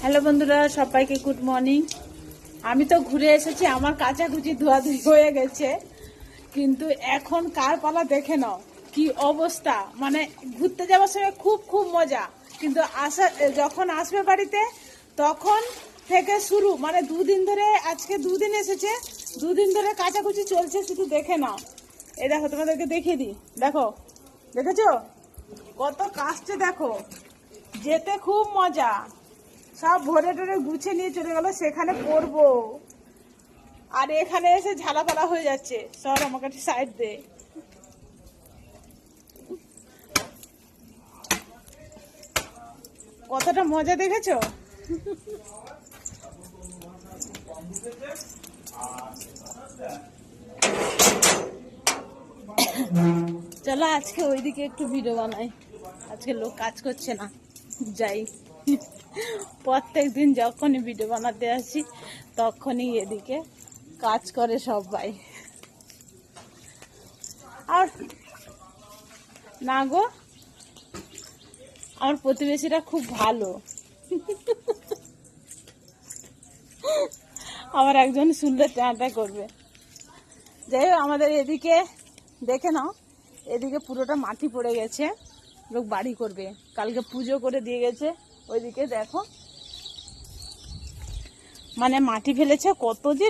Hello বন্ধুরা, সবাইকে good morning. আমি তো ঘুরে এসেছি, আমার কাচাকুচি ধোয়াধুয়ি হয়ে গেছে, কিন্তু এখন কার পালা দেখে নাও কি অবস্থা। মানে ঘুরতে যাওয়ার সময় খুব খুব মজা, কিন্তু যখন আসবে বাড়িতে তখন থেকে শুরু, মানে দুদিন ধরে, আজকে দুদিন এসেছে, দুদিন ধরে কাচাকুচি চলছে, শুধু দেখে নাও। এই দেখো, তোমাদেরকে দেখিয়ে দিই, দেখো, দেখেছো কত কাজটা, দেখো যেতে খুব মজা। সব ভরে টরে গুছিয়ে নিয়ে চলে গেল, সেখানে পড়বো, আর এখানে এসে ঝালাপালা হয়ে যাচ্ছে। সর আমাকে একটু সাইড দে। কতটা মজা দেখেছো? চলো আজকে ওইদিকে একটু ভিডিও বানাই। আজকে লোক কাজ করছে না, যাই। প্রত্যেক দিন যখনই ভিডিও বানাতে আসি তখনই এদিকে কাজ করে সবাই। আর না গো, আমার প্রতিবেশীরা খুব ভালো। আমার একজন শুনলে ট্যাঁটা করবে। যাই হোক, আমাদের এদিকে দেখে নাও, এদিকে পুরোটা মাটি পড়ে গেছে, লোক বাড়ি করবে, কালকে পুজো করে দিয়ে গেছে। ওইদিকে দেখো, মানে মাটি ফেলেছে, কত যে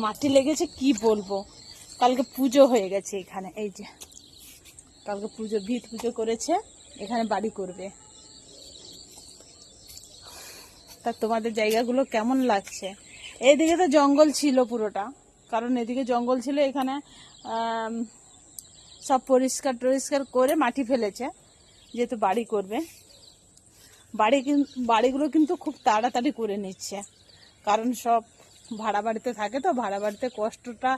মাটি লেগেছে কি বলবো। কালকে পুজো হয়ে গেছে এখানে, এই যে কালকে পুজো, ভিত পুজো করেছে, এখানে বাড়ি করবে। তা তোমাদের জায়গাগুলো কেমন লাগছে? এইদিকে তো জঙ্গল ছিল পুরোটা, কারণ এদিকে জঙ্গল ছিল, এখানে সব পরিষ্কার টরিষ্কার করে মাটি ফেলেছে, যেহেতু বাড়ি করবে। বাড়িগুলো কিন্তু খুব তাড়াতাড়ি করে নিচ্ছে, কারণ সব ভাড়া বাড়িতে থাকে, তো ভাড়া বাড়িতে কষ্টটা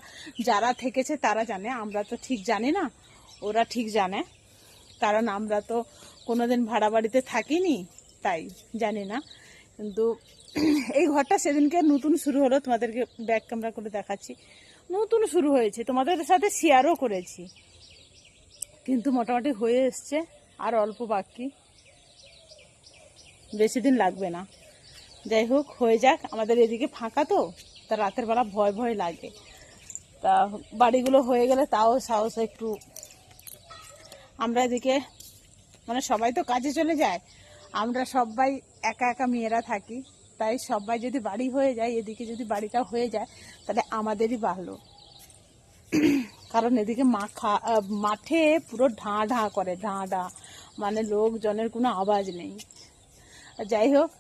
যারা থেকেছে তারা জানে, আমরা তো ঠিক জানি না, ওরা ঠিক জানে, কারণ আমরা তো কোনোদিন ভাড়া বাড়িতে থাকিনি, তাই জানি না। কিন্তু এই ঘরটা সেদিনকে নতুন শুরু হলো, তোমাদেরকে ব্যাক ক্যামেরা করে দেখাচ্ছি, নতুন শুরু হয়েছে, তোমাদের সাথে শেয়ারও করেছি, কিন্তু মোটামুটি হয়ে এসছে, আর অল্প বাকি, বেশি দিন লাগবে না। যাই হোক, হয়ে যাক। আমাদের এদিকে ফাঁকা তো, তা রাতের বেলা ভয় ভয় লাগে, তা বাড়িগুলো হয়ে গেলে তাও সাহস একটু। আমরা এদিকে মানে সবাই তো কাজে চলে যায়, আমরা সবাই একা একা মেয়েরা থাকি, তাই সবাই যদি বাড়ি হয়ে যায়, এদিকে যদি বাড়িটা হয়ে যায় তাহলে আমাদেরই ভালো, কারণ এদিকে মাঠে পুরো ঢাঁ ঢাঁ করে, ঢাঁ ঢাঁ, মানে লোকজনের কোনো আওয়াজ নেই। যাই হোক,